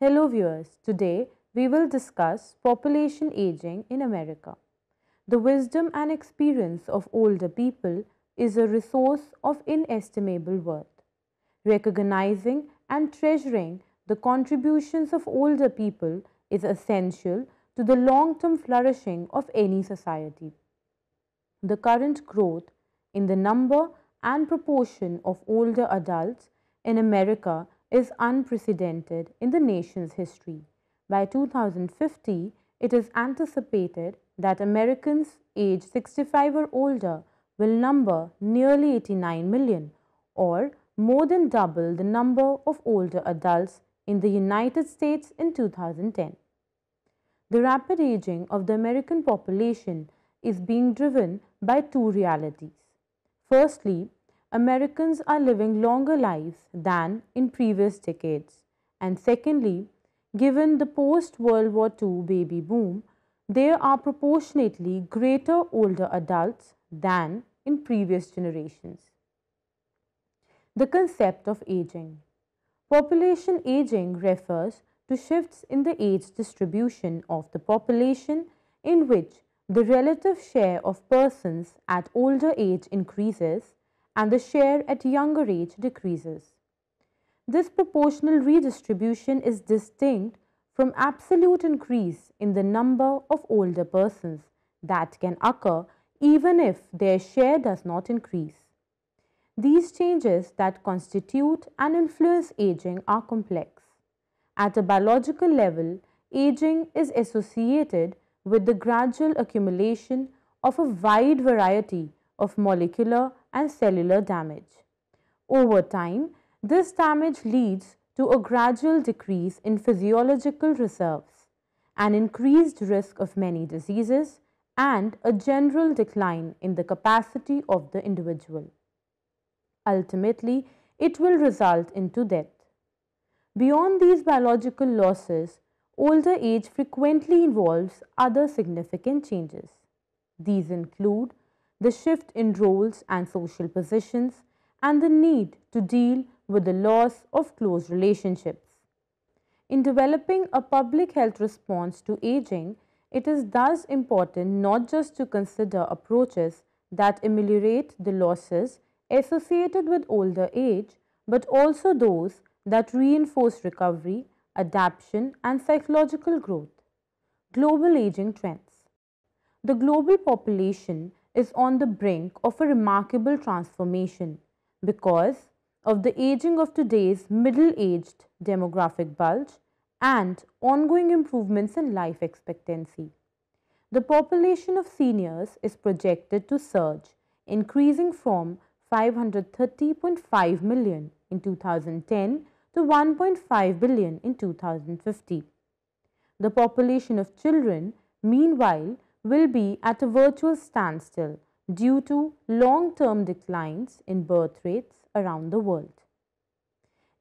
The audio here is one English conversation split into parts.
Hello viewers, today we will discuss population aging in America. The wisdom and experience of older people is a resource of inestimable worth. Recognizing and treasuring the contributions of older people is essential to the long-term flourishing of any society. The current growth in the number and proportion of older adults in America is unprecedented in the nation's history. By 2050, it is anticipated that Americans aged 65 or older will number nearly 89 million, or more than double the number of older adults in the United States in 2010. The rapid aging of the American population is being driven by two realities. Firstly, Americans are living longer lives than in previous decades. And secondly, given the post-World War II baby boom, there are proportionately greater older adults than in previous generations. The concept of aging. Population aging refers to shifts in the age distribution of the population in which the relative share of persons at older age increases and the share at younger age decreases. This proportional redistribution is distinct from absolute increase in the number of older persons that can occur even if their share does not increase. These changes that constitute and influence aging are complex. At a biological level, aging is associated with the gradual accumulation of a wide variety of molecular and cellular damage. Over time, this damage leads to a gradual decrease in physiological reserves, an increased risk of many diseases, and a general decline in the capacity of the individual. Ultimately, it will result into death. Beyond these biological losses, older age frequently involves other significant changes. These include the shift in roles and social positions, and the need to deal with the loss of close relationships. In developing a public health response to aging, it is thus important not just to consider approaches that ameliorate the losses associated with older age, but also those that reinforce recovery, adaptation, and psychological growth. Global aging trends. The global population is on the brink of a remarkable transformation because of the aging of today's middle-aged demographic bulge and ongoing improvements in life expectancy. The population of seniors is projected to surge, increasing from 530.5 million in 2010 to 1.5 billion in 2050. The population of children, meanwhile, will be at a virtual standstill due to long-term declines in birth rates around the world.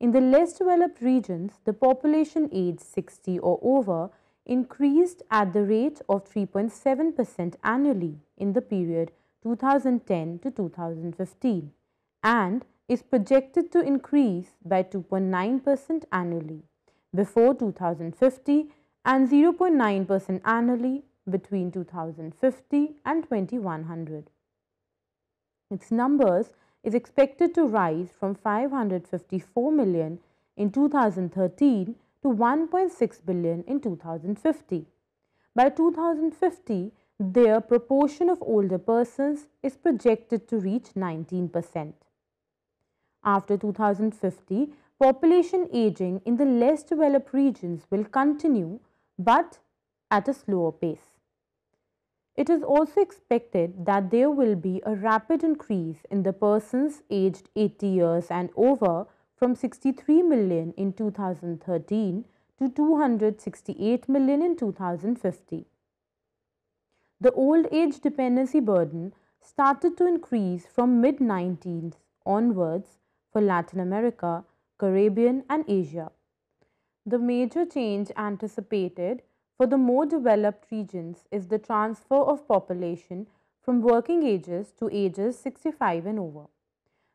In the less developed regions, the population aged 60 or over increased at the rate of 3.7% annually in the period 2010 to 2015 and is projected to increase by 2.9% annually before 2050 and 0.9% annually between 2050 and 2100. Its numbers is expected to rise from 554 million in 2013 to 1.6 billion in 2050. By 2050, their proportion of older persons is projected to reach 19%. After 2050, population aging in the less developed regions will continue, but at a slower pace. It is also expected that there will be a rapid increase in the persons aged 80 years and over from 63 million in 2013 to 268 million in 2050. The old age dependency burden started to increase from mid-19th onwards for Latin America, Caribbean and Asia. The major change anticipated for the more developed regions is the transfer of population from working ages to ages 65 and over.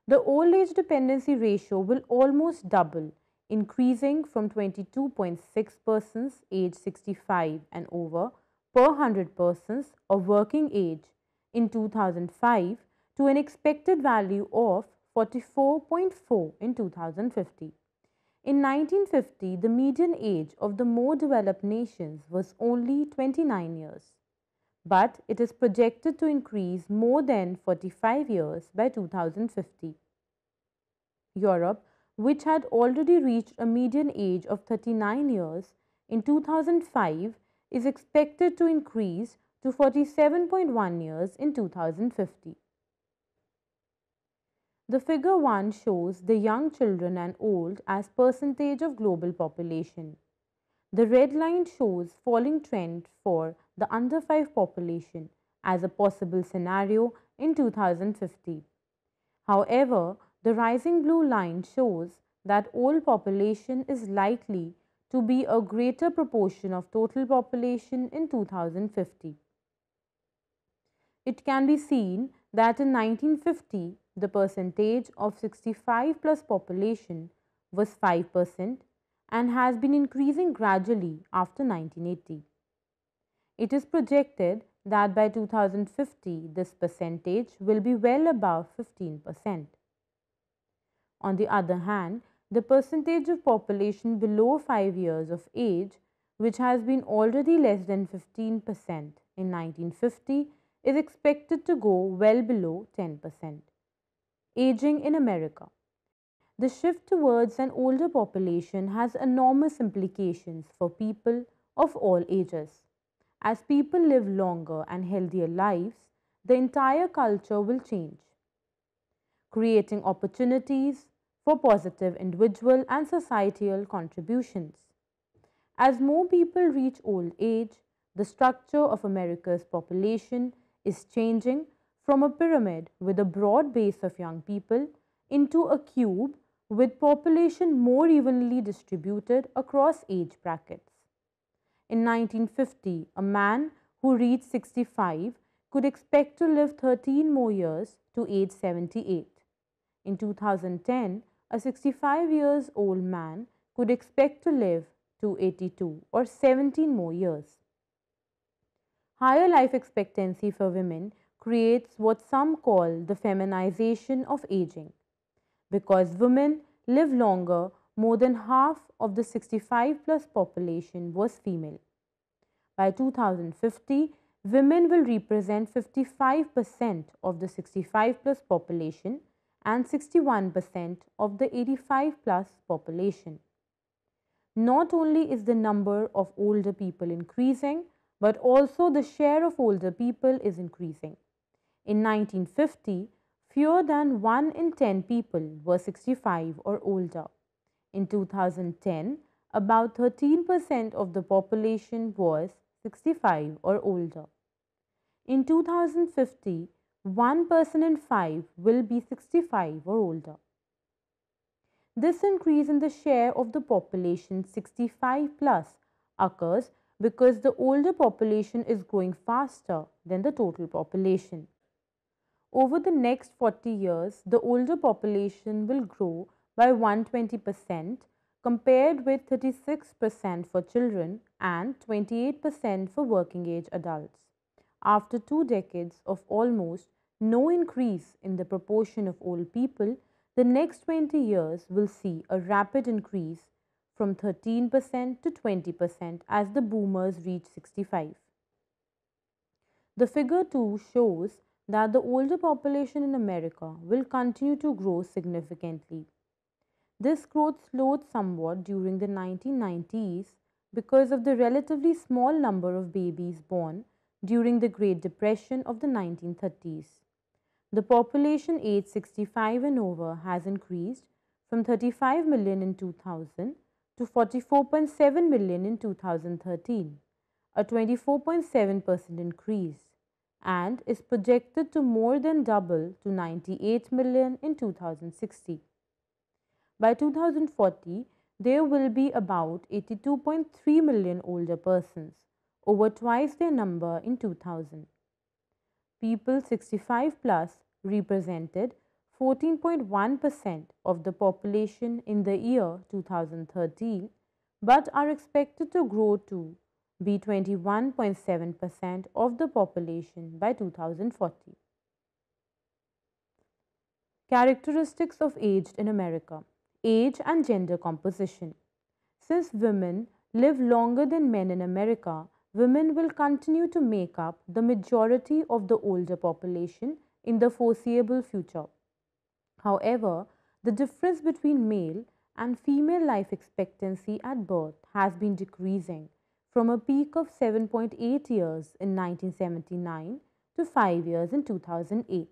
The old age dependency ratio will almost double, increasing from 22.6 persons aged 65 and over per 100 persons of working age in 2005 to an expected value of 44.4 in 2050. In 1950, the median age of the more developed nations was only 29 years, but it is projected to increase more than 45 years by 2050. Europe, which had already reached a median age of 39 years in 2005, is expected to increase to 47.1 years in 2050. The figure 1 shows the young children and old as percentage of global population. The red line shows falling trend for the under 5 population as a possible scenario in 2050. However, the rising blue line shows that old population is likely to be a greater proportion of total population in 2050. It can be seen that in 1950, the percentage of 65 plus population was 5% and has been increasing gradually after 1980. It is projected that by 2050, this percentage will be well above 15%. On the other hand, the percentage of population below 5 years of age, which has been already less than 15% in 1950, is expected to go well below 10%. Aging in America. The shift towards an older population has enormous implications for people of all ages. As people live longer and healthier lives, the entire culture will change, creating opportunities for positive individual and societal contributions. As more people reach old age, the structure of America's population is changing from a pyramid with a broad base of young people into a cube with population more evenly distributed across age brackets. In 1950, a man who reached 65 could expect to live 13 more years to age 78. In 2010, a 65 years old man could expect to live to 82 or 17 more years. Higher life expectancy for women creates what some call the feminization of aging. Because women live longer, more than half of the 65 plus population was female. By 2050, women will represent 55% of the 65 plus population and 61% of the 85 plus population. Not only is the number of older people increasing, but also the share of older people is increasing. In 1950, fewer than 1 in 10 people were 65 or older. In 2010, about 13% of the population was 65 or older. In 2050, 1 person in 5 will be 65 or older. This increase in the share of the population 65 plus occurs because the older population is growing faster than the total population. Over the next 40 years, the older population will grow by 120% compared with 36% for children and 28% for working age adults. After 2 decades of almost no increase in the proportion of old people, the next 20 years will see a rapid increase from 13% to 20% as the boomers reach 65. The figure 2 shows that the older population in America will continue to grow significantly. This growth slowed somewhat during the 1990s because of the relatively small number of babies born during the Great Depression of the 1930s. The population aged 65 and over has increased from 35 million in 2000 to 44.7 million in 2013, a 24.7% increase, and is projected to more than double to 98 million in 2060. By 2040, there will be about 82.3 million older persons, over twice their number in 2000. People 65 plus represented 14.1% of the population in the year 2013, but are expected to grow to be 21.7% of the population by 2040. Characteristics of aged in America: age and gender composition. Since women live longer than men in America, women will continue to make up the majority of the older population in the foreseeable future. However, the difference between male and female life expectancy at birth has been decreasing from a peak of 7.8 years in 1979 to 5 years in 2008.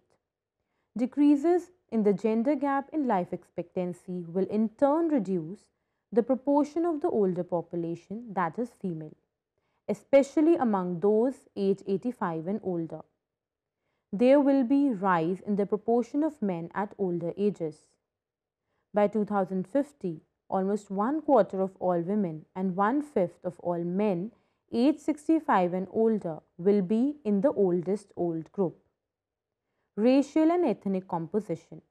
Decreases in the gender gap in life expectancy will in turn reduce the proportion of the older population that is female, especially among those aged 85 and older. There will be rise in the proportion of men at older ages. By 2050, almost one quarter of all women and one-fifth of all men aged 65 and older will be in the oldest old group. Racial and ethnic composition.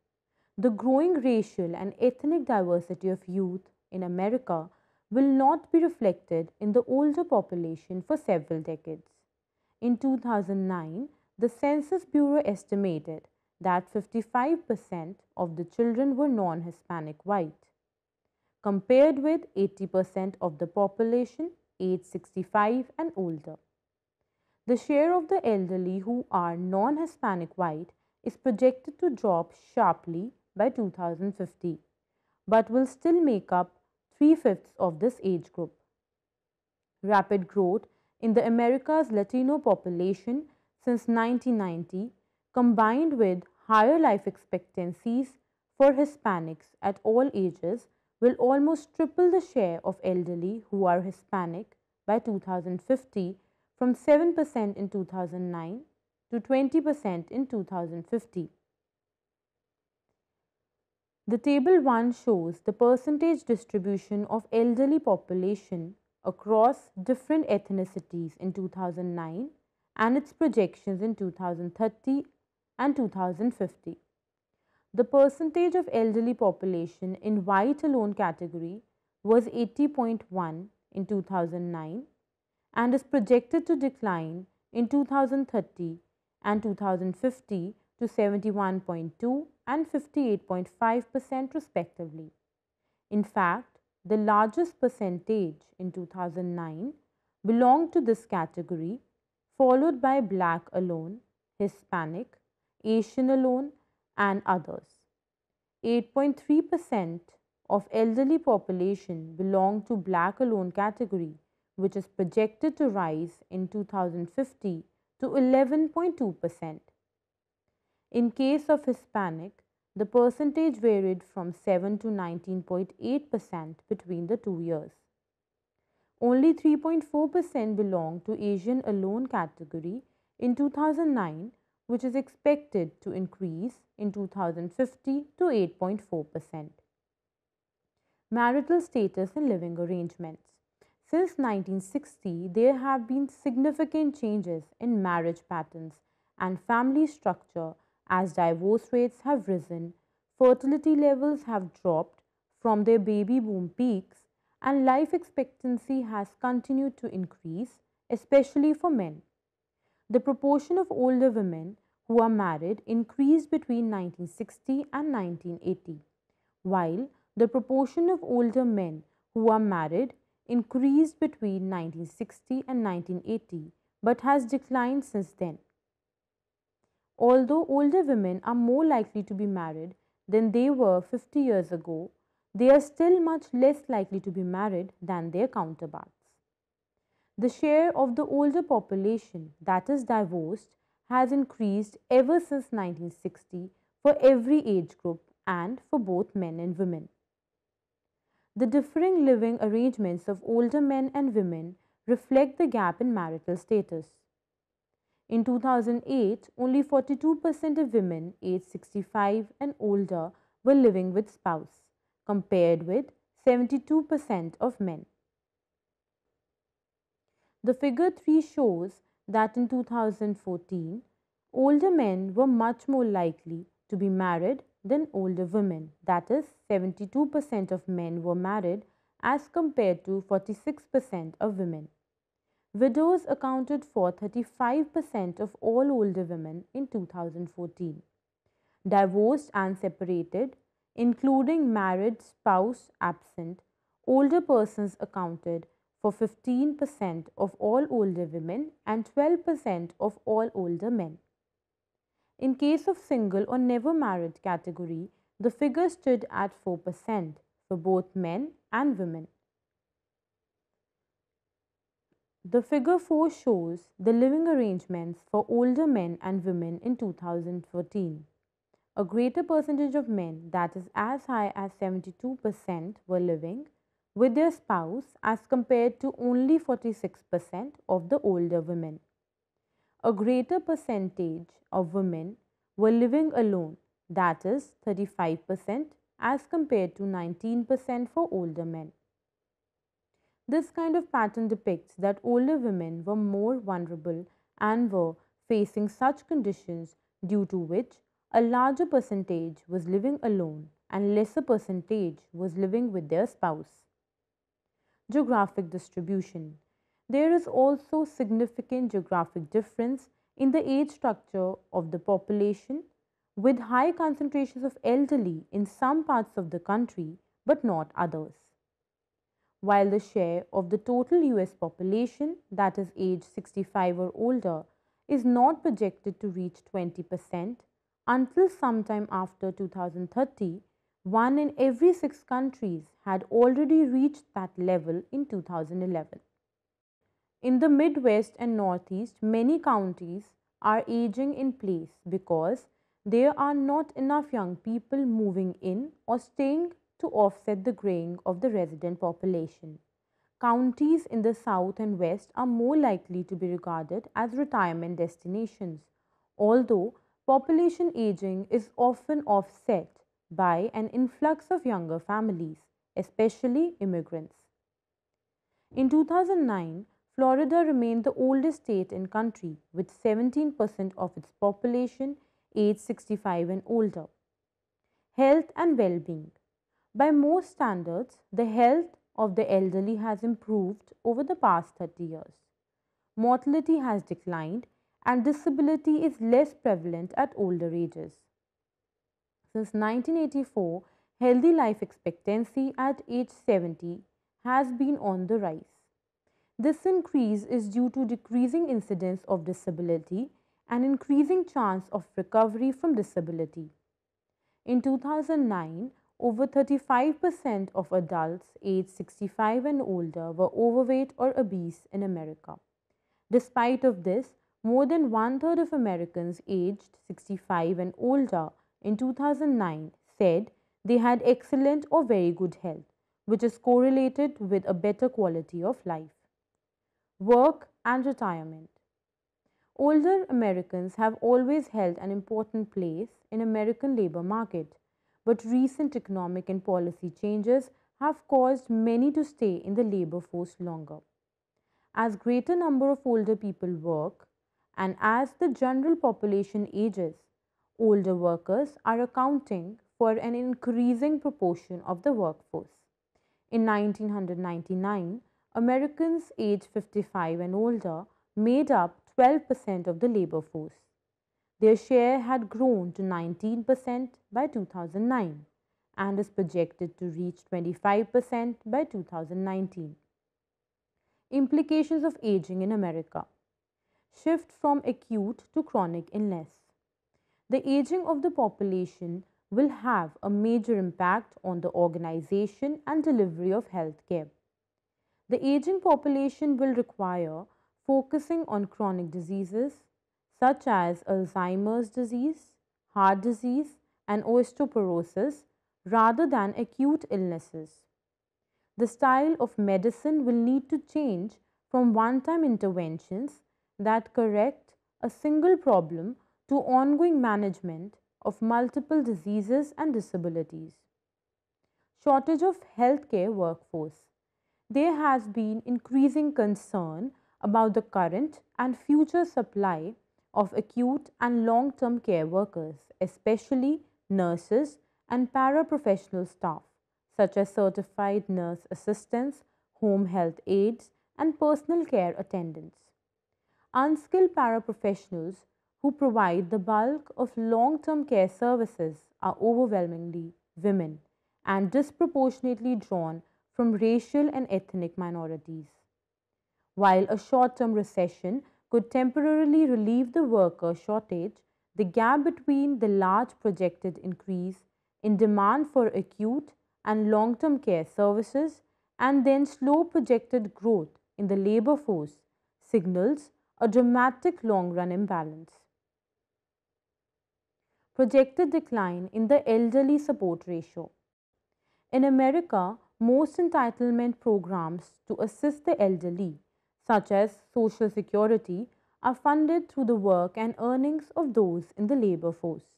The growing racial and ethnic diversity of youth in America will not be reflected in the older population for several decades. In 2009, the Census Bureau estimated that 55% of the children were non-Hispanic white, compared with 80% of the population aged 65 and older. The share of the elderly who are non-Hispanic white is projected to drop sharply by 2050, but will still make up 3/5 of this age group. Rapid growth in the America's Latino population since 1990, combined with higher life expectancies for Hispanics at all ages, will almost triple the share of elderly who are Hispanic by 2050 from 7% in 2009 to 20% in 2050. The Table 1 shows the percentage distribution of elderly population across different ethnicities in 2009 and its projections in 2030 and 2050. The percentage of elderly population in white alone category was 80.1 in 2009 and is projected to decline in 2030 and 2050 to 71.2 and 58.5% respectively. In fact, the largest percentage in 2009 belonged to this category, followed by Black alone, Hispanic, Asian alone, and others. 8.3% of elderly population belong to Black alone category, which is projected to rise in 2050 to 11.2%. In case of Hispanic, the percentage varied from 7 to 19.8% between the 2 years. Only 3.4% belong to Asian alone category in 2009, which is expected to increase in 2050 to 8.4%. Marital status and living arrangements. Since 1960, there have been significant changes in marriage patterns and family structure as divorce rates have risen, fertility levels have dropped from their baby boom peaks, and life expectancy has continued to increase, especially for men. The proportion of older women who are married increased between 1960 and 1980, while the proportion of older men who are married increased between 1960 and 1980 but has declined since then. Although older women are more likely to be married than they were 50 years ago, they are still much less likely to be married than their counterparts. The share of the older population that is divorced has increased ever since 1960 for every age group and for both men and women. The differing living arrangements of older men and women reflect the gap in marital status. In 2008, only 42% of women aged 65 and older were living with spouse, compared with 72% of men. The figure 3 shows that in 2014, older men were much more likely to be married than older women. That is, 72% of men were married as compared to 46% of women. Widows accounted for 35% of all older women in 2014. Divorced and separated, including married spouse absent, older persons accounted for 15% of all older women and 12% of all older men. In case of single or never married category, the figure stood at 4% for both men and women. The figure 4 shows the living arrangements for older men and women in 2014. A greater percentage of men, that is as high as 72%, were living with their spouse as compared to only 46% of the older women. A greater percentage of women were living alone, that is 35%, as compared to 19% for older men. This kind of pattern depicts that older women were more vulnerable and were facing such conditions due to which a larger percentage was living alone and lesser percentage was living with their spouse. Geographic distribution. There is also significant geographic difference in the age structure of the population, with high concentrations of elderly in some parts of the country but not others. While the share of the total US population, that is age 65 or older, is not projected to reach 20% until sometime after 2030, one in every 6 countries had already reached that level in 2011. In the Midwest and Northeast, many counties are aging in place because there are not enough young people moving in or staying to offset the graying of the resident population. Counties in the South and West are more likely to be regarded as retirement destinations, although population aging is often offset by an influx of younger families, especially immigrants. In 2009, Florida remained the oldest state in country with 17% of its population aged 65 and older. Health and well-being. By most standards, the health of the elderly has improved over the past 30 years. Mortality has declined and disability is less prevalent at older ages. Since 1984, healthy life expectancy at age 70 has been on the rise. This increase is due to decreasing incidence of disability and increasing chance of recovery from disability. In 2009, over 35% of adults aged 65 and older were overweight or obese in America. Despite of this, more than one-third of Americans aged 65 and older in 2009 said they had excellent or very good health, which is correlated with a better quality of life. Work and retirement. Older Americans have always held an important place in American labor market, but recent economic and policy changes have caused many to stay in the labor force longer. As greater number of older people work and as the general population ages, older workers are accounting for an increasing proportion of the workforce. In 1999, Americans aged 55 and older made up 12% of the labor force. Their share had grown to 19% by 2009 and is projected to reach 25% by 2019. Implications of aging in America. Shift from acute to chronic illness. The aging of the population will have a major impact on the organization and delivery of health care. The aging population will require focusing on chronic diseases such as Alzheimer's disease, heart disease, and osteoporosis rather than acute illnesses. the style of medicine will need to change from one-time interventions that correct a single problem to ongoing management of multiple diseases and disabilities. Shortage of healthcare workforce. There has been increasing concern about the current and future supply of acute and long-term care workers, especially nurses and paraprofessional staff, such as certified nurse assistants, home health aides, and personal care attendants. Unskilled paraprofessionals who provide the bulk of long-term care services are overwhelmingly women and disproportionately drawn from racial and ethnic minorities. While a short-term recession could temporarily relieve the worker shortage, the gap between the large projected increase in demand for acute and long-term care services and then slow projected growth in the labor force signals a dramatic long-run imbalance. Projected decline in the elderly support ratio. In America, most entitlement programs to assist the elderly, such as Social Security, are funded through the work and earnings of those in the labor force.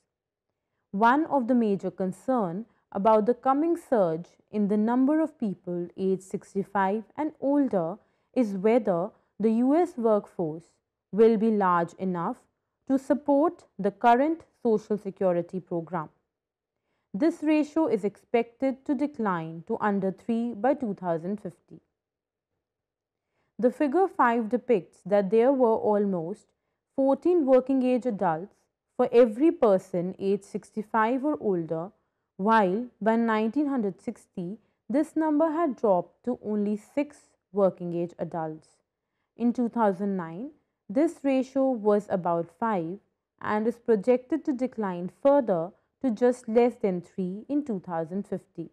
One of the major concerns about the coming surge in the number of people aged 65 and older is whether the US workforce will be large enough to support the current Social Security program. This ratio is expected to decline to under 3 by 2050. The figure 5 depicts that there were almost 14 working age adults for every person aged 65 or older, while by 1960 this number had dropped to only 6 working age adults. In 2009, this ratio was about 5 and is projected to decline further to just less than 3 in 2050.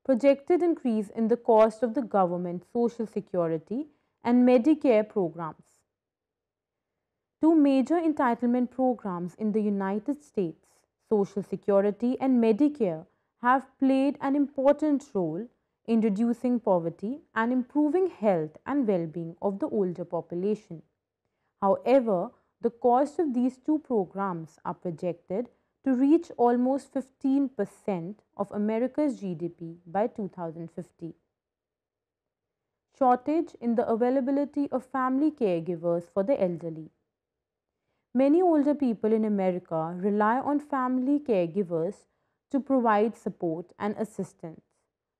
Projected increase in the cost of the government Social Security and Medicare programs. Two major entitlement programs in the United States, Social Security and Medicare, have played an important role in reducing poverty and improving health and well-being of the older population. However, the cost of these two programs are projected to reach almost 15% of America's GDP by 2050. Shortage in the availability of family caregivers for the elderly. Many older people in America rely on family caregivers to provide support and assistance.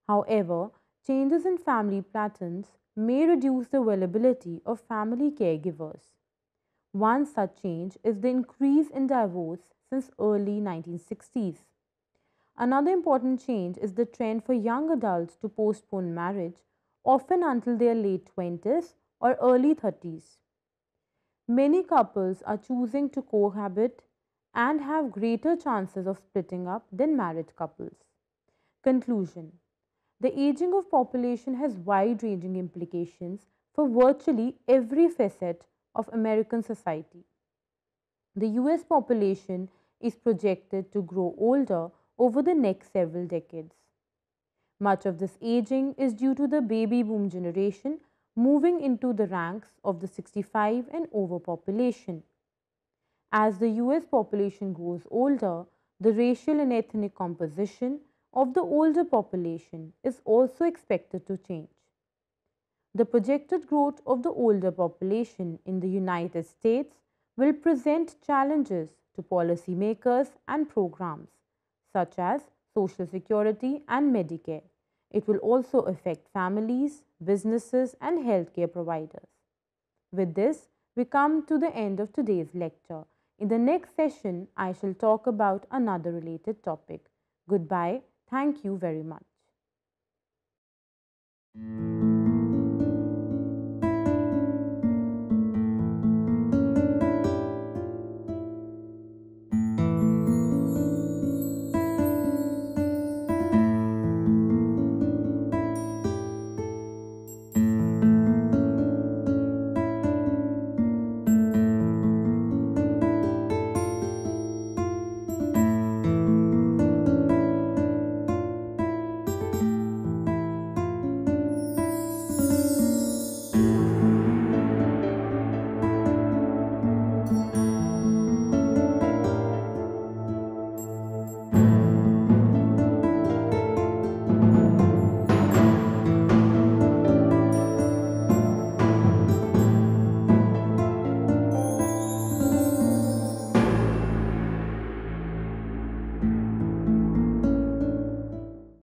However, changes in family patterns may reduce the availability of family caregivers. One such change is the increase in divorce since early 1960s. Another important change is the trend for young adults to postpone marriage, often until their late 20s or early 30s. Many couples are choosing to cohabit and have greater chances of splitting up than married couples. Conclusion: the aging of population has wide-ranging implications for virtually every facet of American society. The US population is projected to grow older over the next several decades. Much of this aging is due to the baby boom generation moving into the ranks of the 65 and over population. As the US population grows older, the racial and ethnic composition of the older population is also expected to change. The projected growth of the older population in the United States will present challenges to policymakers and programs such as Social Security and Medicare. It will also affect families, businesses, and healthcare providers. With this, we come to the end of today's lecture. In the next session, I shall talk about another related topic. Goodbye. Thank you very much.